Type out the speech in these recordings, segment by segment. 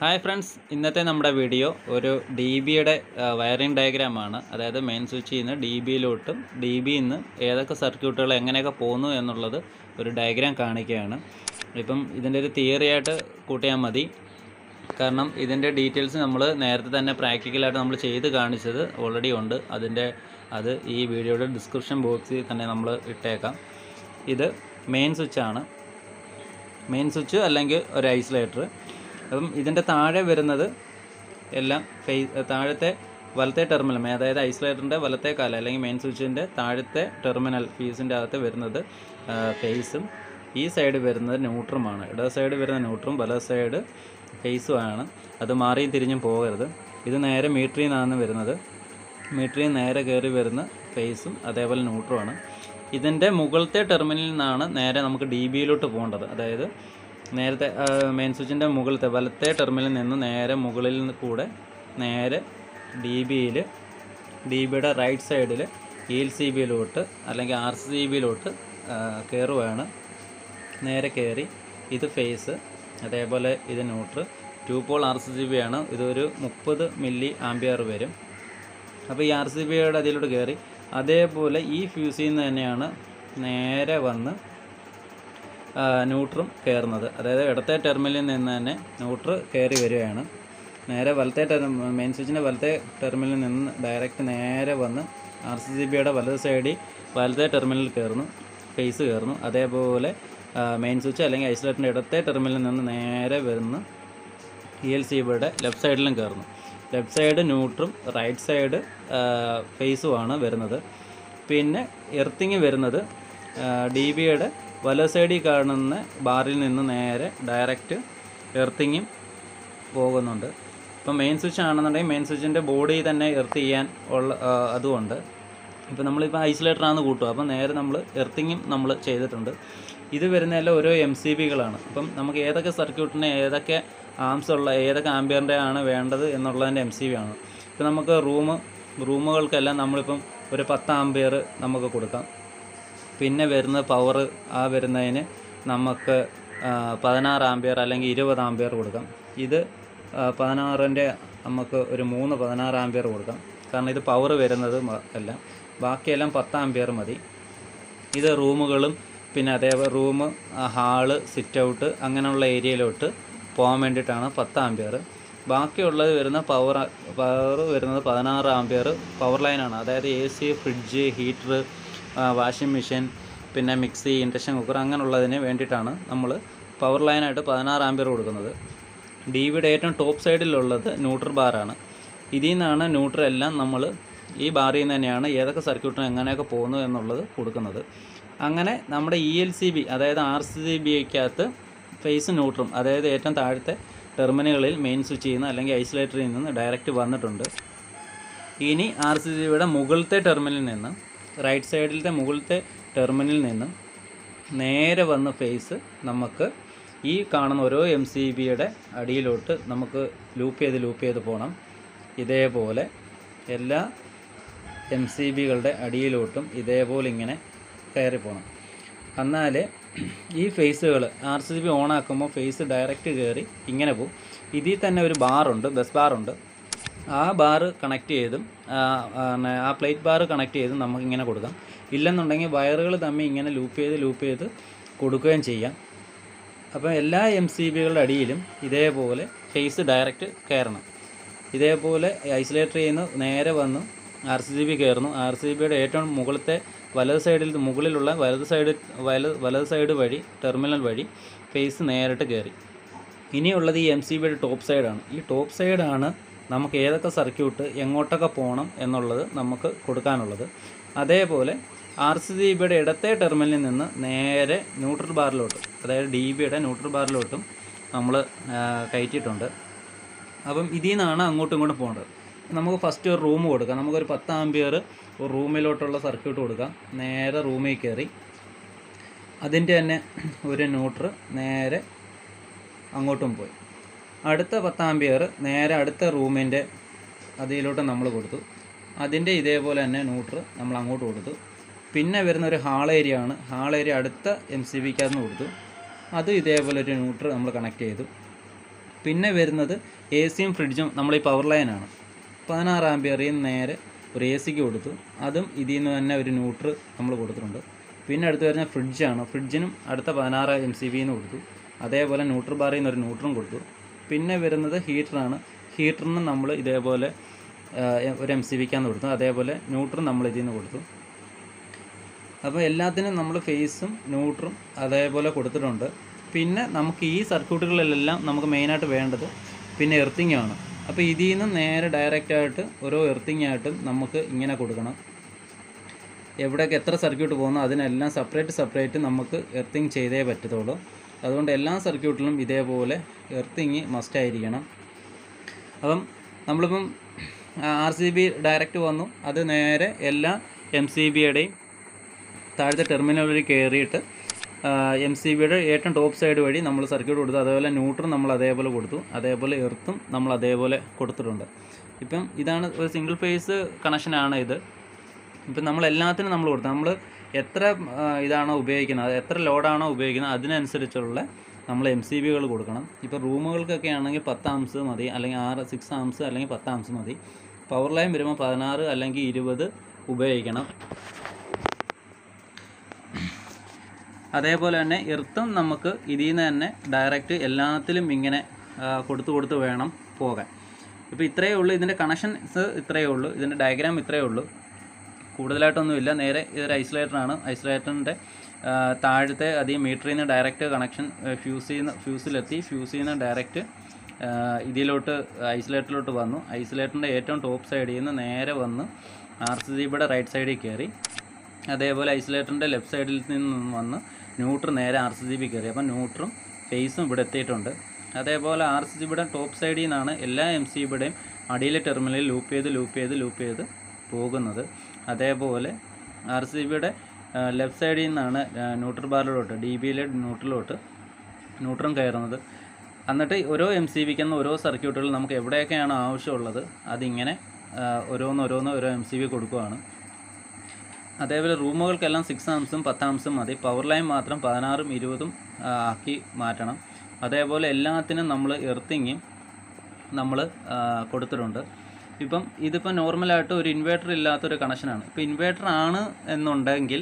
Hi friends, ഇന്നത്തെ നമ്മുടെ video ഒരു ഡി ബിയുടെ വയറിംഗ് ഡയഗ്രാമാണ്. അതായത് മെയിൻ സ്വിച്ചിൽ നിന്ന് ഡി ബിയിലോട്ടും ഡി ബിയിൽ നിന്ന് ഏതൊക്കെ സർക്യൂട്ടുകൾ എങ്ങനെയൊക്കെ പോകുന്നു എന്നുള്ളത് ഒരു ഡയഗ്രാം കാണിക്കുകയാണ്. ഇപ്പം ഇതിൻ്റെ ഒരു തിയറി ആയിട്ട് കൂട്ടിയാൽ മതി. കാരണം ഇതിൻ്റെ ഡീറ്റെയിൽസ് നമ്മൾ നേരത്തെ തന്നെ പ്രാക്ടിക്കലായിട്ട് നമ്മൾ ചെയ്ത് കാണിച്ചത് ഓൾറെഡി ഉണ്ട്. അത് ഈ വീഡിയോയുടെ ഡിസ്ക്രിപ്ഷൻ ബോക്സിൽ തന്നെ നമ്മൾ ഇട്ടേക്കാം. ഇത് മെയിൻ സ്വിച്ചാണ്. മെയിൻ സ്വിച്ച് അല്ലെങ്കിൽ ഒരു ഐസൊലേറ്റർ. അപ്പം ഇതിൻ്റെ താഴെ വരുന്നത് എല്ലാം താഴത്തെ വലത്തെ ടെർമിനൽ, അതായത് ഐസൊലേറ്ററിൻ്റെ വലത്തെ കാല അല്ലെങ്കിൽ മെയിൻ സ്വിച്ചിൻ്റെ താഴത്തെ ടെർമിനൽ ഫീസിൻ്റെ അകത്ത് വരുന്നത് ഫേസും, ഈ സൈഡ് വരുന്നത് ന്യൂട്രുമാണ്. ഇടത് സൈഡ് വരുന്ന ന്യൂട്രും വലത് സൈഡ് ഫേസുമാണ്. അത് മാറിയും തിരിഞ്ഞും പോകരുത്. ഇത് നേരെ മീറ്ററിൽ നിന്നാണ് വരുന്നത്. മീറ്ററിൽ നേരെ കയറി വരുന്ന ഫേസും അതേപോലെ ന്യൂട്രുമാണ്. ഇതിൻ്റെ മുകളിലത്തെ ടെർമിനലിൽ നിന്നാണ് നേരെ നമുക്ക് ഡി ബിയിലോട്ട് പോകേണ്ടത്. അതായത് നേരത്തെ മെയിൻ സ്വിച്ചിൻ്റെ മുകളിലത്തെ വലത്തെ ടെർമിനലിൽ നിന്ന് നേരെ മുകളിൽ കൂടെ നേരെ ഡി ബിയുടെ റൈറ്റ് സൈഡിൽ എൽ സി ബിയിലോട്ട് അല്ലെങ്കിൽ ആർ സി ബിയിലോട്ട് കയറുകയാണ്. നേരെ കയറി ഇത് ഫേസ്, അതേപോലെ ഇത് neutral. 2 pole R C B ആണ്. ഇതൊരു 30 മില്ലി ആംപിയർ വരും. അപ്പോൾ ഈ ആർ സി ബിയുടെ അതിലോട്ട് കയറി അതേപോലെ ഈ ഫ്യൂസിൽ നിന്ന് തന്നെയാണ് നേരെ വന്ന് ന്യൂട്രും കയറുന്നത്. അതായത് ഇടത്തെ ടെർമിനലിൽ നിന്ന് തന്നെ ന്യൂട്രൽ കയറി വരികയാണ്. നേരെ വലത്തെ മെയിൻ സ്വിച്ചിൻ്റെ വലത്തെ ടെർമിനലിൽ നിന്ന് ഡയറക്റ്റ് നേരെ വന്ന് ആർ സി ബിയുടെ വലത് സൈഡിൽ വലത്തെ ടെർമിനലിൽ കയറുന്നു, ഫേസ് കയറുന്നു. അതേപോലെ മെയിൻ സ്വിച്ച് അല്ലെങ്കിൽ ഐസൊലേറ്ററിൻ്റെ ഇടത്തെ ടെർമിനലിൽ നിന്ന് നേരെ വരുന്ന എൽ സി ബിയുടെ ലെഫ്റ്റ് സൈഡിലും കയറുന്നു. ലെഫ്റ്റ് സൈഡ് ന്യൂട്രും റൈറ്റ് സൈഡ് ഫേസുമാണ് വരുന്നത്. പിന്നെ എർത്തിങ് വരുന്നത് ഡി ബിയുടെ വലത് സൈഡിൽ കാണുന്ന ബാറിൽ നിന്ന് നേരെ ഡയറക്റ്റ് എർത്തിങ്ങും പോകുന്നുണ്ട്. ഇപ്പം മെയിൻ സ്വിച്ച് ആണെന്നുണ്ടെങ്കിൽ മെയിൻ സ്വിച്ചിൻ്റെ ബോഡി തന്നെ എർത്ത് ചെയ്യാൻ ഉള്ള അതുകൊണ്ട് ഇപ്പോൾ നമ്മളിപ്പോൾ ഐസൊലേറ്ററാണ് കൂട്ടുക. അപ്പം നേരെ നമ്മൾ എർത്തിങ്ങും നമ്മൾ ചെയ്തിട്ടുണ്ട്. ഇത് വരുന്നതെല്ലാം ഓരോ എം സി ബികളാണ്. അപ്പം നമുക്ക് ഏതൊക്കെ സർക്യൂട്ടിന് ഏതൊക്കെ ആംസ് ഉള്ള ഏതൊക്കെ ആംബിയറിൻ്റെ ആണ് വേണ്ടത് എന്നുള്ളതിൻ്റെ എം സി ബി ആണ്. ഇപ്പം നമുക്ക് റൂമുകൾക്കെല്ലാം നമ്മളിപ്പം ഒരു 10 ആംബിയർ നമുക്ക് കൊടുക്കാം. പിന്നെ വരുന്ന പവർ വരുന്നതിന് നമുക്ക് 16 ആംബിയർ അല്ലെങ്കിൽ 20 ആംബിയർ കൊടുക്കാം. ഇത് 16ൻ്റെ നമുക്ക് ഒരു 16 ആംബിയർ കൊടുക്കാം. കാരണം ഇത് പവർ വരുന്നത് എല്ലാം, ബാക്കിയെല്ലാം 10 ആംബിയർ മതി. ഇത് റൂമുകളും പിന്നെ അതേപോലെ ഹാള്, സിറ്റ് ഔട്ട് അങ്ങനെയുള്ള ഏരിയയിലോട്ട് പോകാൻ വേണ്ടിയിട്ടാണ് 10 ആംബിയർ. ബാക്കിയുള്ളത് വരുന്ന പവർ വരുന്നത് 16 ആംബിയർ പവർ ലൈനാണ്. അതായത് A C, fridge, heater, washing machine, പിന്നെ മിക്സി, ഇൻഡക്ഷൻ കുക്കർ അങ്ങനെയുള്ളതിന് വേണ്ടിയിട്ടാണ് നമ്മൾ പവർ ലൈനായിട്ട് 16 ആംബിയർ കൊടുക്കുന്നത്. ഡി വിയുടെ ഏറ്റവും ടോപ്പ് സൈഡിലുള്ളത് ന്യൂട്രൽ ബാറാണ്. ഇതിൽ നിന്നാണ് ന്യൂട്രൽ എല്ലാം നമ്മൾ ഈ ബാറിൽ നിന്ന് തന്നെയാണ് ഏതൊക്കെ സർക്യൂട്ടിന് എങ്ങനെയൊക്കെ പോകുന്നു എന്നുള്ളത് കൊടുക്കുന്നത്. അങ്ങനെ നമ്മുടെ ഇ എൽ സി ബി അതായത് ആർ സി ബിക്കകത്ത് ഫേസ് ന്യൂട്രും അതായത് ഏറ്റവും താഴത്തെ ടെർമിനലുകളിൽ മെയിൻ സ്വിച്ച് ചെയ്യുന്ന അല്ലെങ്കിൽ ഐസൊലേറ്ററിൽ നിന്ന് ഡയറക്റ്റ് വന്നിട്ടുണ്ട്. ഇനി ആർ സി ബിയുടെ മുകളിലത്തെ ടെർമിനലിൽ നിന്ന് റൈറ്റ് സൈഡിലത്തെ മുകളിലത്തെ ടെർമിനലിൽ നിന്ന് നേരെ വന്ന ഫേസ് നമുക്ക് ഈ കാണുന്ന ഓരോ എം സി ബിയുടെ അടിയിലോട്ട് നമുക്ക് ലൂപ്പ് ചെയ്ത് പോകണം. ഇതേപോലെ എല്ലാ എം സി ബികളുടെ അടിയിലോട്ടും ഇതേപോലെ ഇങ്ങനെ കയറി പോകണം. എന്നാൽ ഈ ഫേസുകൾ ആർ സി ബി ഓണാക്കുമ്പോൾ ഫേസ് ഡയറക്റ്റ് കയറി ഇങ്ങനെ പോകും. ഇതിൽ തന്നെ ഒരു ബാറുണ്ട്, ബസ് ബാറുണ്ട്. ആ ബാറ് കണക്ട് ചെയ്തും ആ പ്ലേറ്റ് ബാർ കണക്ട് ചെയ്തും നമുക്കിങ്ങനെ കൊടുക്കാം. ഇല്ലെന്നുണ്ടെങ്കിൽ വയറുകൾ തമ്മിൽ ഇങ്ങനെ ലൂപ്പ് ചെയ്ത് കൊടുക്കുകയും ചെയ്യാം. അപ്പോൾ എല്ലാ എം സി ബികളുടെ അടിയിലും ഇതേപോലെ ഫേസ് ഡയറക്റ്റ് കയറണം. ഇതേപോലെ ഐസൊലേറ്റർ ചെയ്യുന്ന നേരെ വന്ന് ആർ സി ബി കയറുന്നു. ആർ സി ബിയുടെ ഏറ്റവും മുകളിലത്തെ മുകളിലുള്ള വലത് സൈഡ് വഴി ടെർമിനൽ വഴി ഫേസ് നേരിട്ട് കയറി. ഇനിയുള്ളത് ഈ എം സി ബിയുടെ ടോപ്പ് സൈഡാണ്. ഈ ടോപ്പ് സൈഡാണ് നമുക്ക് ഏതൊക്കെ സർക്യൂട്ട് എങ്ങോട്ടൊക്കെ പോകണം എന്നുള്ളത് നമുക്ക് കൊടുക്കാനുള്ളത്. അതേപോലെ ആർ സി ബിയുടെ ഇടത്തെ ടെർമിനലിൽ നിന്ന് നേരെ ന്യൂട്രൽ ബാറിലോട്ട് അതായത് ഡി ബിയുടെ ന്യൂട്രൽ ബാറിലോട്ടും നമ്മൾ കയറ്റിയിട്ടുണ്ട്. അപ്പം ഇതിൽ നിന്നാണ് അങ്ങോട്ടും ഇങ്ങോട്ടും പോകേണ്ടത്. നമുക്ക് ഫസ്റ്റ് ഒരു റൂം കൊടുക്കാം. നമുക്കൊരു 10 ആംബിയർ ഒരു റൂമിലോട്ടുള്ള സർക്യൂട്ട് കൊടുക്കാം. നേരെ റൂമിൽ കയറി അതിൻ്റെ തന്നെ ഒരു ന്യൂട്രൽ നേരെ അങ്ങോട്ടും പോയി. അടുത്ത 10 ആംബിയർ നേരെ അടുത്ത റൂമിൻ്റെ അതിലോട്ട് നമ്മൾ കൊടുത്തു. അതിൻ്റെ ഇതേപോലെ തന്നെ ന്യൂട്രൽ നമ്മൾ അങ്ങോട്ട് കൊടുത്തു. പിന്നെ വരുന്ന ഒരു ഹാൾ ഏരിയ ആണ്. ഹാൾ ഏരിയ അടുത്ത എം സി ബിക്കകത്ത് നിന്ന് കൊടുത്തു. അതും ഇതേപോലെ ഒരു ന്യൂട്രൽ നമ്മൾ കണക്ട് ചെയ്തു. പിന്നെ വരുന്നത് എ സിയും ഫ്രിഡ്ജും നമ്മൾ ഈ പവർ ലൈനാണ്. 16 ആമ്പിയറിൽ നേരെ ഒരു എ സിക്ക് കൊടുത്തു. അതും ഇതിൽ നിന്ന് തന്നെ ഒരു ന്യൂട്രൽ നമ്മൾ കൊടുത്തിട്ടുണ്ട്. പിന്നെ അടുത്ത് വരുന്ന ഫ്രിഡ്ജാണ്. ഫ്രിഡ്ജിനും അടുത്ത 16 MCB കൊടുത്തു. അതേപോലെ ന്യൂട്രൽ ബാറിൽ നിന്ന് ഒരു ന്യൂട്രലും കൊടുത്തു. പിന്നെ വരുന്നത് ഹീറ്ററാണ്. ഹീറ്ററിന് നമ്മൾ ഇതേപോലെ ഒരു MCBക്കാന്ന് കൊടുത്തു. അതേപോലെ ന്യൂട്രൽ നമ്മൾ ഇതിൽ നിന്ന് കൊടുത്തു. അപ്പോൾ എല്ലാത്തിനും നമ്മൾ ഫേസും ന്യൂട്രും അതേപോലെ കൊടുത്തിട്ടുണ്ട്. പിന്നെ നമുക്ക് ഈ സർക്യൂട്ടുകളിലെല്ലാം നമുക്ക് മെയിനായിട്ട് വേണ്ടത് പിന്നെ എർത്തിങ് ആണ്. അപ്പോൾ ഇതിൽ നിന്ന് നേരെ ഡയറക്റ്റായിട്ട് ഓരോ എർത്തിങ് ആയിട്ടും നമുക്ക് ഇങ്ങനെ കൊടുക്കണം. എവിടെയൊക്കെ എത്ര സർക്യൂട്ട് പോകുന്നു അതിനെല്ലാം സെപ്പറേറ്റ് നമുക്ക് എർത്തിങ് ചെയ്തേ പറ്റത്തുള്ളൂ. അതുകൊണ്ട് എല്ലാ സർക്യൂട്ടിലും ഇതേപോലെ എർത്തിങ് മസ്റ്റായിരിക്കണം. അപ്പം നമ്മളിപ്പം RCB ഡയറക്റ്റ് വന്നു, അത് നേരെ എല്ലാ MCBയുടെയും താഴത്തെ ടെർമിനൽ വഴി കയറിയിട്ട് MCBയുടെ ഏറ്റവും ടോപ്പ് സൈഡ് വഴി നമ്മൾ സർക്യൂട്ട് കൊടുത്തു. അതേപോലെ ന്യൂട്രൽ നമ്മൾ അതേപോലെ കൊടുത്തു. അതേപോലെ എർത്തും നമ്മൾ അതേപോലെ കൊടുത്തിട്ടുണ്ട്. ഇപ്പം ഇതാണ് ഒരു സിംഗിൾ ഫേസ് കണക്ഷനാണ് ഇത്. ഇപ്പം നമ്മൾ എല്ലാത്തിനും നമ്മൾ കൊടുത്തു. നമ്മൾ എത്ര ഇതാണോ ഉപയോഗിക്കുന്നത്, എത്ര ലോഡാണോ ഉപയോഗിക്കുന്നത് അതിനനുസരിച്ചുള്ള നമ്മൾ MCBകൾ കൊടുക്കണം. ഇപ്പോൾ റൂമുകൾക്കൊക്കെ ആണെങ്കിൽ 10 ആംസ് മതി, അല്ലെങ്കിൽ 6 ആംസ് അല്ലെങ്കിൽ 10 ആംസ് മതി. പവർ ലൈൻ വരുമ്പോൾ 16 അല്ലെങ്കിൽ 20 ഉപയോഗിക്കണം. അതേപോലെ തന്നെ എർത്തും നമുക്ക് ഇതിൽ നിന്ന് തന്നെ ഡയറക്റ്റ് എല്ലാത്തിലും ഇങ്ങനെ കൊടുത്ത് വേണം പോകാൻ. ഇപ്പോൾ ഇത്രയേ ഉള്ളൂ. ഇതിൻ്റെ കണക്ഷൻസ് ഇത്രയേ ഉള്ളൂ. ഇതിൻ്റെ ഡയഗ്രാം ഇത്രയേ ഉള്ളൂ. കൂടുതലായിട്ടൊന്നുമില്ല. നേരെ ഇതൊരു ഐസൊലേറ്ററാണ്. ഐസൊലേറ്ററിൻ്റെ താഴത്തെ അധികം മീറ്ററിൽ നിന്ന് ഡയറക്റ്റ് കണക്ഷൻ ഫ്യൂസിലെത്തി. ഫ്യൂസിൽ നിന്ന് ഡയറക്റ്റ് ഇതിലോട്ട് ഐസൊലേറ്ററിലോട്ട് വന്നു. ഐസൊലേറ്ററിൻ്റെ ഏറ്റവും ടോപ്പ് സൈഡിൽ നിന്ന് നേരെ വന്ന് RCBയുടെ റൈറ്റ് സൈഡിൽ കയറി. അതേപോലെ ഐസൊലേറ്ററിൻ്റെ ലെഫ്റ്റ് സൈഡിൽ നിന്ന് വന്ന് ന്യൂട്രൽ നേരെ RCB കയറി. അപ്പം ന്യൂട്രും ഫേസും ഇവിടെ എത്തിയിട്ടുണ്ട്. അതേപോലെ RCBയുടെ ടോപ്പ് സൈഡിൽ നിന്നാണ് എല്ലാ MCBയുടെയും അടിയിലെ ടെർമിനലിൽ ലൂപ്പ് ചെയ്ത് പോകുന്നത്. അതേപോലെ RCBയുടെ ലെഫ്റ്റ് സൈഡിൽ നിന്നാണ് ന്യൂട്രൽ ബാറിലോട്ട് DBയിലെ ന്യൂട്രലും കയറുന്നത്. എന്നിട്ട് ഓരോ MCBക്കെന്ന് ഓരോ സർക്യൂട്ടുകൾ നമുക്ക് എവിടെയൊക്കെയാണ് ആവശ്യമുള്ളത് അതിങ്ങനെ ഓരോന്ന് ഓരോ MCB കൊടുക്കുകയാണ്. അതേപോലെ റൂമുകൾക്കെല്ലാം 6 ആംസും 10 ആംസും മതി. പവർ ലൈൻ മാത്രം 16ഉം 20ഉം ആക്കി മാറ്റണം. അതേപോലെ എല്ലാത്തിനും നമ്മൾ എർത്തിങ്ങും നമ്മൾ കൊടുത്തിട്ടുണ്ട്. ഇപ്പം ഇതിപ്പോൾ നോർമലായിട്ട് ഒരു ഇൻവേർട്ടർ ഇല്ലാത്തൊരു കണക്ഷനാണ്. ഇപ്പോൾ ഇൻവേർട്ടർ ആണ് എന്നുണ്ടെങ്കിൽ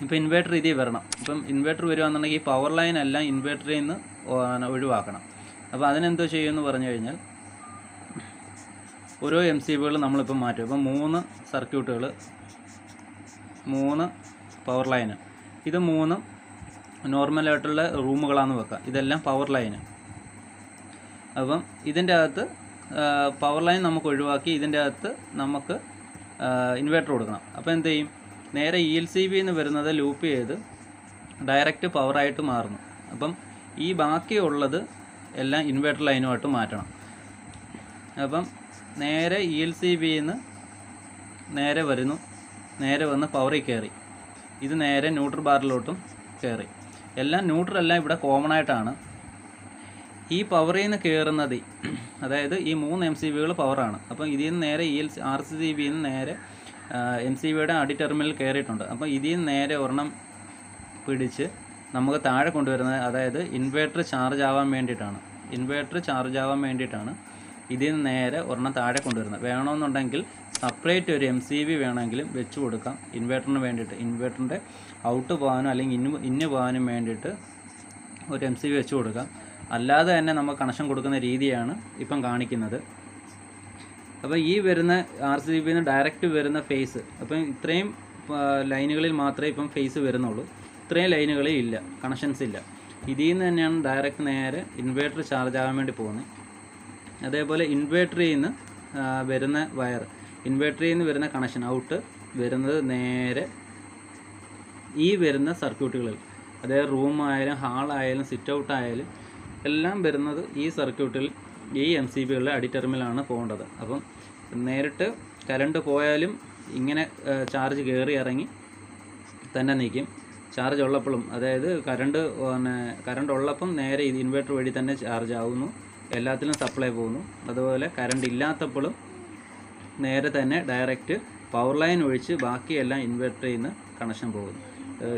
ഇപ്പോൾ ഇൻവേർട്ടർ ഇതിൽ വരണം. ഇപ്പം ഇൻവേർട്ടർ വരുവാണെന്നുണ്ടെങ്കിൽ ഈ പവർ ലൈൻ എല്ലാം ഇൻവേർട്ടറിൽ നിന്ന് ഒഴിവാക്കണം. അപ്പോൾ അതിനെന്തോ ചെയ്യുമെന്ന് പറഞ്ഞു കഴിഞ്ഞാൽ ഓരോ MCBകൾ നമ്മളിപ്പോൾ മാറ്റും. ഇപ്പം 3 സർക്യൂട്ടുകൾ, 3 പവർ ലൈന്, ഇത് 3 നോർമലായിട്ടുള്ള റൂമുകളാണെന്ന് വെക്കാം. ഇതെല്ലാം പവർ ലൈന്. അപ്പം ഇതിൻ്റെ അകത്ത് പവർ ലൈൻ നമുക്ക് ഒഴിവാക്കി ഇതിൻ്റെ അകത്ത് നമുക്ക് ഇൻവേർട്ടർ കൊടുക്കണം. അപ്പോൾ എന്ത് ചെയ്യും? നേരെ ELCB എന്ന് വരുന്നത് ലൂപ്പ് ചെയ്ത് ഡയറക്റ്റ് പവറായിട്ട് മാറുന്നു. അപ്പം ഈ ബാക്കിയുള്ളത് എല്ലാം ഇൻവേർട്ടർ ലൈനുമായിട്ട് മാറ്റണം. അപ്പം നേരെ ELCBന്ന് നേരെ വരുന്നു, നേരെ വന്ന് പവറിൽ കയറി. ഇത് നേരെ ന്യൂട്രൽ ബാറിലോട്ടും കയറി. എല്ലാം ന്യൂട്രലെല്ലാം ഇവിടെ കോമൺ ആയിട്ടാണ്. ഈ പവറിൽ നിന്ന് കയറുന്നത്, അതായത് ഈ 3 MCBകൾ പവറാണ്. അപ്പം ഇതിൽ നിന്ന് നേരെ RCBയിൽ നിന്ന് നേരെ MCBയുടെ അടി ടെർമിനൽ കയറിയിട്ടുണ്ട്. അപ്പോൾ ഇതിൽ നിന്ന് നേരെ ഒരെണ്ണം പിടിച്ച് നമുക്ക് താഴെ കൊണ്ടുവരുന്നത്, അതായത് ഇൻവേർട്ടർ ചാർജ് ആവാൻ വേണ്ടിയിട്ടാണ്. ഇതിൽ നിന്ന് നേരെ ഒരെണ്ണം താഴെ കൊണ്ടുവരുന്നത്. വേണമെന്നുണ്ടെങ്കിൽ സെപ്പറേറ്റ് ഒരു MCB വേണമെങ്കിലും വെച്ച് കൊടുക്കാം ഇൻവേർട്ടറിന് വേണ്ടിയിട്ട്. ഇൻവേർട്ടറിൻ്റെ ഔട്ട് പോകാനും അല്ലെങ്കിൽ ഇന്ന് പോകാനും വേണ്ടിയിട്ട് ഒരു MCB വെച്ച് കൊടുക്കാം. അല്ലാതെ തന്നെ നമ്മൾ കണക്ഷൻ കൊടുക്കുന്ന രീതിയാണ് ഇപ്പം കാണിക്കുന്നത്. അപ്പോൾ ഈ വരുന്ന RCBന്ന് ഡയറക്റ്റ് വരുന്ന ഫേസ്, അപ്പം ഇത്രയും ലൈനുകളിൽ മാത്രമേ ഇപ്പം ഫേസ് വരുന്നുള്ളൂ. ഇത്രയും ലൈനുകളിൽ ഇല്ല, കണക്ഷൻസ് ഇല്ല. ഇതിൽ നിന്ന് തന്നെയാണ് ഡയറക്റ്റ് നേരെ ഇൻവേർട്ടർ ചാർജ് ആകാൻ വേണ്ടി പോകുന്നത്. അതേപോലെ ഇൻവേർട്ടറിൽ നിന്ന് വരുന്ന വയർ, ഇൻവേർട്ടറിൽ നിന്ന് വരുന്ന കണക്ഷൻ ഔട്ട് വരുന്നത് നേരെ ഈ വരുന്ന സർക്യൂട്ടുകളിൽ, അതായത് റൂമായാലും ഹാളായാലും സിറ്റ് ഔട്ടായാലും എല്ലാം വരുന്നത് ഈ സർക്യൂട്ടിൽ ഈ MCBകളുടെ അടി ടെർമിനലാണ് പോകേണ്ടത്. അപ്പം നേരിട്ട് കറണ്ട് പോയാലും ഇങ്ങനെ ചാർജ് കയറി ഇറങ്ങി തന്നെ നിൽക്കും. ചാർജ് ഉള്ളപ്പോഴും, അതായത് കറണ്ട് ഉള്ളപ്പം നേരെ ഇത് ഇൻവേർട്ടർ വഴി തന്നെ ചാർജ് ആവുന്നു, എല്ലാത്തിലും സപ്ലൈ പോകുന്നു. അതുപോലെ കറണ്ട് ഇല്ലാത്തപ്പോഴും നേരെ തന്നെ ഡയറക്റ്റ് പവർ ലൈൻ ഒഴിച്ച് ബാക്കിയെല്ലാം ഇൻവേർട്ടറിൽ നിന്ന് കണക്ഷൻ പോകുന്നു.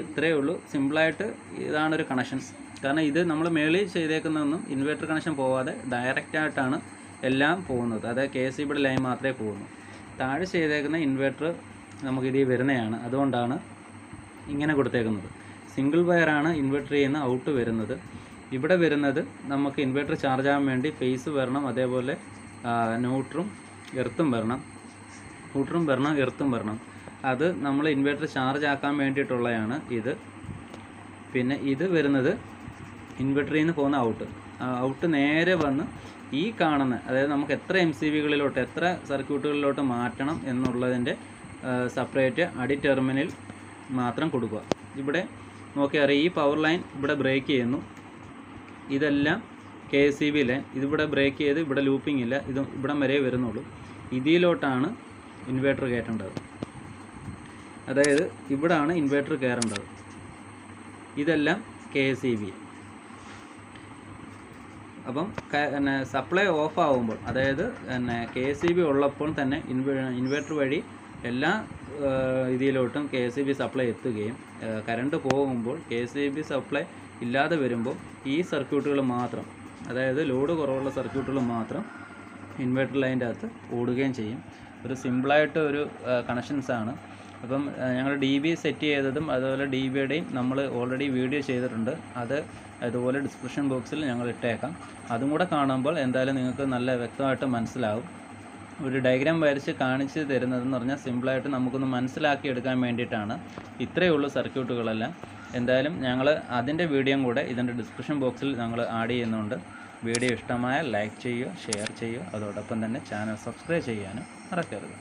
ഇത്രയേ ഉള്ളൂ. സിമ്പിളായിട്ട് ഇതാണൊരു കണക്ഷൻ. കാരണം ഇത് നമ്മൾ മേളിൽ ചെയ്തേക്കുന്നതൊന്നും ഇൻവെർട്ടർ കണക്ഷൻ പോവാതെ ഡയറക്റ്റായിട്ടാണ് എല്ലാം പോകുന്നത്. അതായത് KCBയുടെ ലൈൻ മാത്രമേ പോകുന്നു. താഴെ ചെയ്തേക്കുന്ന ഇൻവെർട്ടർ നമുക്കിതിൽ വരുന്നതാണ്. അതുകൊണ്ടാണ് ഇങ്ങനെ കൊടുത്തേക്കുന്നത്. സിംഗിൾ വയറാണ് ഇൻവെർട്ടറിൽ നിന്ന് ഔട്ട് വരുന്നത്. ഇവിടെ വരുന്നത് നമുക്ക് ഇൻവെർട്ടർ ചാർജ് ആകാൻ വേണ്ടി ഫേസ് വരണം, അതേപോലെ ന്യൂട്രും എർത്തും വരണം. എർത്തും വരണം. അത് നമ്മൾ ഇൻവെർട്ടർ ചാർജ് ആക്കാൻ വേണ്ടിയിട്ടുള്ളതാണ് ഇത്. പിന്നെ ഇത് വരുന്നത് ഇൻവെർട്ടറിൽ നിന്ന് പോകുന്ന ഔട്ട് നേരെ വന്ന് ഈ കാണുന്ന, അതായത് നമുക്ക് എത്ര MCBകളിലോട്ട് എത്ര സർക്യൂട്ടുകളിലോട്ട് മാറ്റണം എന്നുള്ളതിൻ്റെ സെപ്പറേറ്റ് അടി ടെർമിനൽ മാത്രം കൊടുക്കുക. ഇവിടെ നോക്കിയറിയാം, ഈ പവർ ലൈൻ ഇവിടെ ബ്രേക്ക് ചെയ്യുന്നു. ഇതെല്ലാം KCB ലൈൻ. ഇതിവിടെ ബ്രേക്ക് ചെയ്ത് ഇവിടെ ലൂപ്പിംഗ് ഇല്ല, ഇത് ഇവിടം വരെ വരുന്നുള്ളൂ. ഇതിലോട്ടാണ് ഇൻവെർട്ടർ കയറ്റേണ്ടത്. അതായത് ഇവിടാണ് ഇൻവെർട്ടർ കയറേണ്ടത്. ഇതെല്ലാം KCB. അപ്പം സപ്ലൈ ഓഫ് ആകുമ്പോൾ, അതായത് KCB ഉള്ളപ്പോൾ തന്നെ ഇൻവെർട്ടർ വഴി എല്ലാ ഇതിലോട്ടും KCB സപ്ലൈ എത്തുകയും കറണ്ട് പോകുമ്പോൾ KCB സപ്ലൈ ഇല്ലാതെ വരുമ്പോൾ ഈ സർക്യൂട്ടുകൾ മാത്രം, അതായത് ലോഡ് കുറവുള്ള സർക്യൂട്ടുകൾ മാത്രം ഇൻവെർട്ടർ ലൈൻ്റെ അകത്ത് ഓടുകയും ചെയ്യും. ഒരു സിമ്പിളായിട്ട് ഒരു കണക്ഷൻസാണ്. അപ്പം ഞങ്ങൾ DB സെറ്റ് ചെയ്തതും അതുപോലെ DBയുടെയും നമ്മൾ ഓൾറെഡി വീഡിയോ ചെയ്തിട്ടുണ്ട്. അത് അതുപോലെ ഡിസ്ക്രിപ്ഷൻ ബോക്സിൽ ഞങ്ങൾ ഇട്ടേക്കാം. അതും കൂടെ കാണുമ്പോൾ എന്തായാലും നിങ്ങൾക്ക് നല്ല വ്യക്തമായിട്ട് മനസ്സിലാവും. ഒരു ഡയഗ്രാം വരച്ച് കാണിച്ച് തരുന്നതെന്ന് പറഞ്ഞാൽ സിമ്പിളായിട്ട് നമുക്കൊന്ന് മനസ്സിലാക്കി എടുക്കാൻ വേണ്ടിയിട്ടാണ്. ഇത്രയേ ഉള്ളൂ സർക്യൂട്ടുകളെല്ലാം. എന്തായാലും ഞങ്ങൾ അതിൻ്റെ വീഡിയോയും കൂടെ ഇതിൻ്റെ ഡിസ്ക്രിപ്ഷൻ ബോക്സിൽ ഞങ്ങൾ ആഡ് ചെയ്യുന്നുണ്ട്. വീഡിയോ ഇഷ്ടമായാൽ ലൈക്ക് ചെയ്യുക, ഷെയർ ചെയ്യുക, അതോടൊപ്പം തന്നെ ചാനൽ സബ്സ്ക്രൈബ് ചെയ്യാനും മറക്കരുത്.